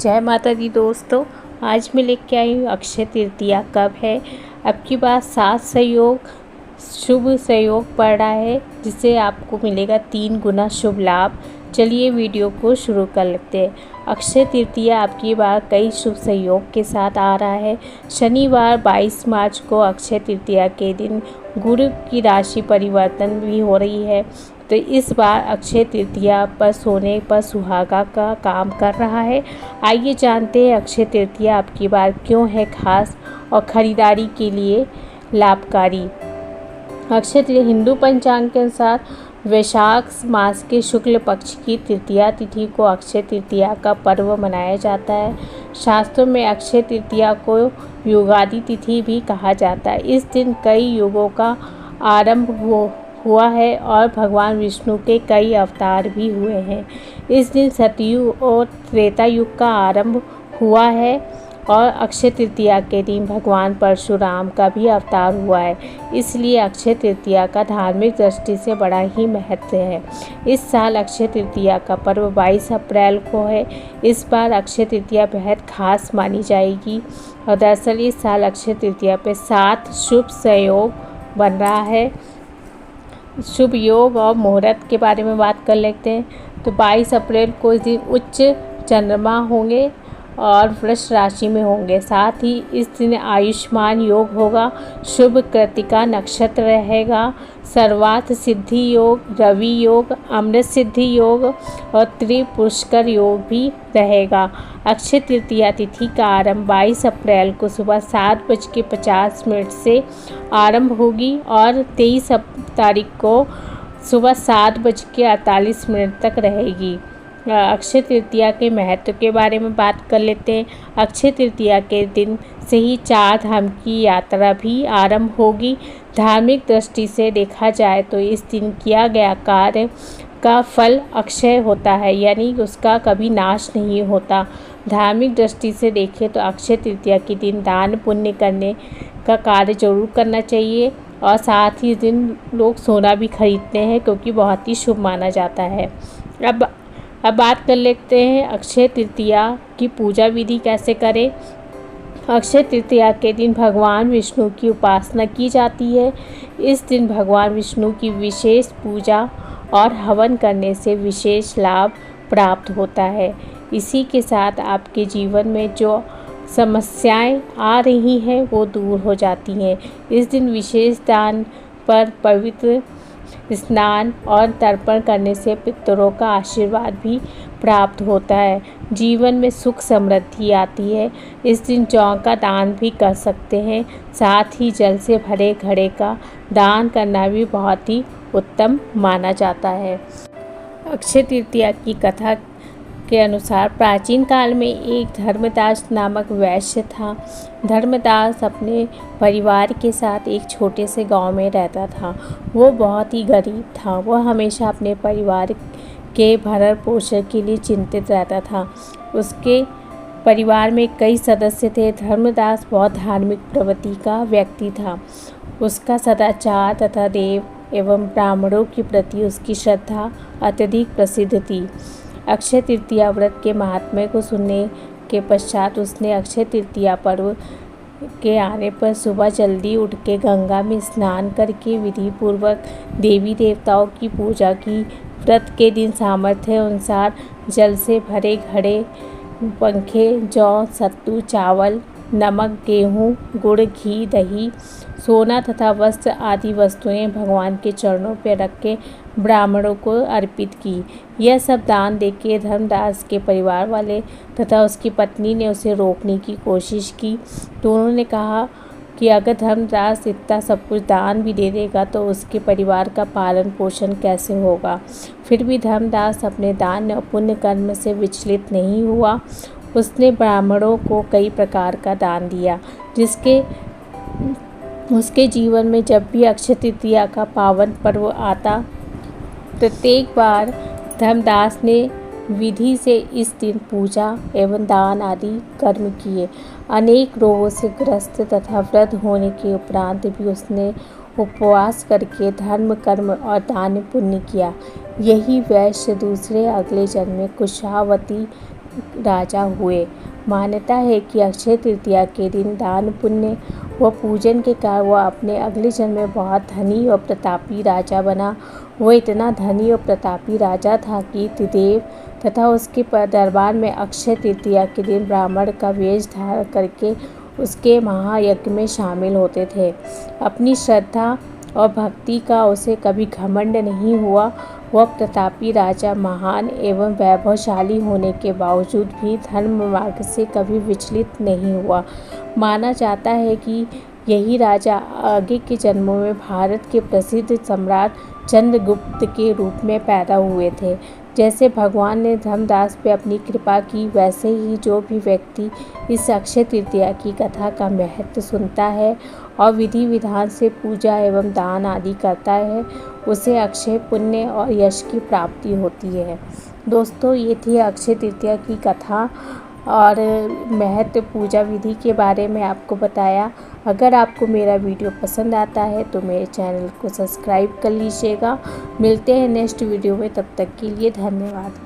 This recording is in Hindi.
जय माता दी दोस्तों। आज मैं लेके आई हूँ अक्षय तृतीया कब है। अब की बात 7 संयोग शुभ संयोग पड़ रहा है, जिससे आपको मिलेगा 3 गुना शुभ लाभ। चलिए वीडियो को शुरू कर लेते हैं। अक्षय तृतीया आपकी बार कई शुभ संयोग के साथ आ रहा है। शनिवार 22 मार्च को अक्षय तृतीया के दिन गुरु की राशि परिवर्तन भी हो रही है, तो इस बार अक्षय तृतीया पर सोने पर सुहागा का काम कर रहा है। आइए जानते हैं अक्षय तृतीया आपकी बार क्यों है खास और ख़रीदारी के लिए लाभकारी। अक्षय तृतीया हिंदू पंचांग के अनुसार वैशाख मास के शुक्ल पक्ष की तृतीया तिथि को अक्षय तृतीया का पर्व मनाया जाता है। शास्त्रों में अक्षय तृतीया को युगादि तिथि भी कहा जाता है। इस दिन कई युगों का आरंभ हुआ है और भगवान विष्णु के कई अवतार भी हुए हैं। इस दिन सतयुग और त्रेता युग का आरंभ हुआ है और अक्षय तृतीया के दिन भगवान परशुराम का भी अवतार हुआ है। इसलिए अक्षय तृतीया का धार्मिक दृष्टि से बड़ा ही महत्व है। इस साल अक्षय तृतीया का पर्व 22 अप्रैल को है। इस बार अक्षय तृतीया बेहद खास मानी जाएगी और दरअसल इस साल अक्षय तृतीया पे 7 शुभ संयोग बन रहा है। शुभ योग और मुहूर्त के बारे में बात कर लेते हैं। तो 22 अप्रैल को इस दिन उच्च चंद्रमा होंगे और वृष राशि में होंगे। साथ ही इस दिन आयुष्मान योग होगा, शुभ कृतिका नक्षत्र रहेगा, सर्वार्थ सिद्धि योग, रवि योग, अमृत सिद्धि योग और त्रिपुष्कर योग भी रहेगा। अक्षय तृतीया तिथि का आरंभ 22 अप्रैल को सुबह 7:50 से आरंभ होगी और 23 तारीख को सुबह 7:48 तक रहेगी। अक्षय तृतीया के महत्व के बारे में बात कर लेते हैं। अक्षय तृतीया के दिन से ही 4 धाम की यात्रा भी आरंभ होगी। धार्मिक दृष्टि से देखा जाए तो इस दिन किया गया कार्य का फल अक्षय होता है, यानी उसका कभी नाश नहीं होता। धार्मिक दृष्टि से देखें तो अक्षय तृतीया के दिन दान पुण्य करने का कार्य जरूर करना चाहिए और साथ ही इस दिन लोग सोना भी खरीदते हैं क्योंकि बहुत ही शुभ माना जाता है। अब बात कर लेते हैं अक्षय तृतीया की पूजा विधि कैसे करें। अक्षय तृतीया के दिन भगवान विष्णु की उपासना की जाती है। इस दिन भगवान विष्णु की विशेष पूजा और हवन करने से विशेष लाभ प्राप्त होता है। इसी के साथ आपके जीवन में जो समस्याएं आ रही हैं वो दूर हो जाती हैं। इस दिन विशेष दान पर पवित्र स्नान और तर्पण करने से पितरों का आशीर्वाद भी प्राप्त होता है। जीवन में सुख समृद्धि आती है। इस दिन जौ का दान भी कर सकते हैं। साथ ही जल से भरे घड़े का दान करना भी बहुत ही उत्तम माना जाता है। अक्षय तृतीया की कथा के अनुसार प्राचीन काल में एक धर्मदास नामक वैश्य था। धर्मदास अपने परिवार के साथ एक छोटे से गांव में रहता था। वो बहुत ही गरीब था। वह हमेशा अपने परिवार के भरण पोषण के लिए चिंतित रहता था। उसके परिवार में कई सदस्य थे। धर्मदास बहुत धार्मिक प्रवृत्ति का व्यक्ति था। उसका सदाचार तथा देव एवं ब्राह्मणों के प्रति उसकी श्रद्धा अत्यधिक प्रसिद्ध थी। अक्षय तृतीया व्रत के महात्म्य को सुनने के पश्चात उसने अक्षय तृतीया पर्व के आने पर सुबह जल्दी उठ के गंगा में स्नान करके विधि पूर्वक देवी देवताओं की पूजा की। व्रत के दिन सामर्थ्य अनुसार जल से भरे घड़े, पंखे, जौ, सत्तू, चावल, नमक, गेहूँ, गुड़, घी, दही, सोना तथा वस्त्र आदि वस्तुएं भगवान के चरणों पर रख के ब्राह्मणों को अर्पित की। यह सब दान देके धर्मदास के परिवार वाले तथा उसकी पत्नी ने उसे रोकने की कोशिश की। तो उन्होंने कहा कि अगर धर्मदास इतना सब कुछ दान भी दे देगा तो उसके परिवार का पालन पोषण कैसे होगा। फिर भी धर्मदास अपने दान और पुण्य कर्म से विचलित नहीं हुआ। उसने ब्राह्मणों को कई प्रकार का दान दिया, जिसके उसके जीवन में जब भी अक्षय तृतीया का पावन पर्व आता, प्रत्येक बार धर्मदास ने विधि से इस दिन पूजा एवं दान आदि कर्म किए। अनेक रोगों से ग्रस्त तथा व्रत होने के उपरांत भी उसने उपवास करके धर्म कर्म और दान पुण्य किया। यही वैश्य दूसरे अगले जन्म में कुशावती राजा हुए। मान्यता है कि अक्षय तृतीया के दिन दान पुण्य व पूजन के कारण वह अपने अगले जन्म में बहुत धनी और प्रतापी राजा बना। वह इतना धनी और प्रतापी राजा था कि त्रिदेव तथा उसके दरबार में अक्षय तृतीया के दिन ब्राह्मण का वेश धारण करके उसके महायज्ञ में शामिल होते थे। अपनी श्रद्धा और भक्ति का उसे कभी घमंड नहीं हुआ। वह प्रतापी राजा महान एवं वैभवशाली होने के बावजूद भी धर्म मार्ग से कभी विचलित नहीं हुआ। माना जाता है कि यही राजा आगे के जन्मों में भारत के प्रसिद्ध सम्राट चंद्रगुप्त के रूप में पैदा हुए थे। जैसे भगवान ने धर्मदास पे अपनी कृपा की, वैसे ही जो भी व्यक्ति इस अक्षय तृतीया की कथा का महत्व सुनता है और विधि विधान से पूजा एवं दान आदि करता है, उसे अक्षय पुण्य और यश की प्राप्ति होती है। दोस्तों, ये थी अक्षय तृतीया की कथा और महत्व पूजा विधि के बारे में आपको बताया। अगर आपको मेरा वीडियो पसंद आता है तो मेरे चैनल को सब्सक्राइब कर लीजिएगा। मिलते हैं नेक्स्ट वीडियो में, तब तक के लिए धन्यवाद।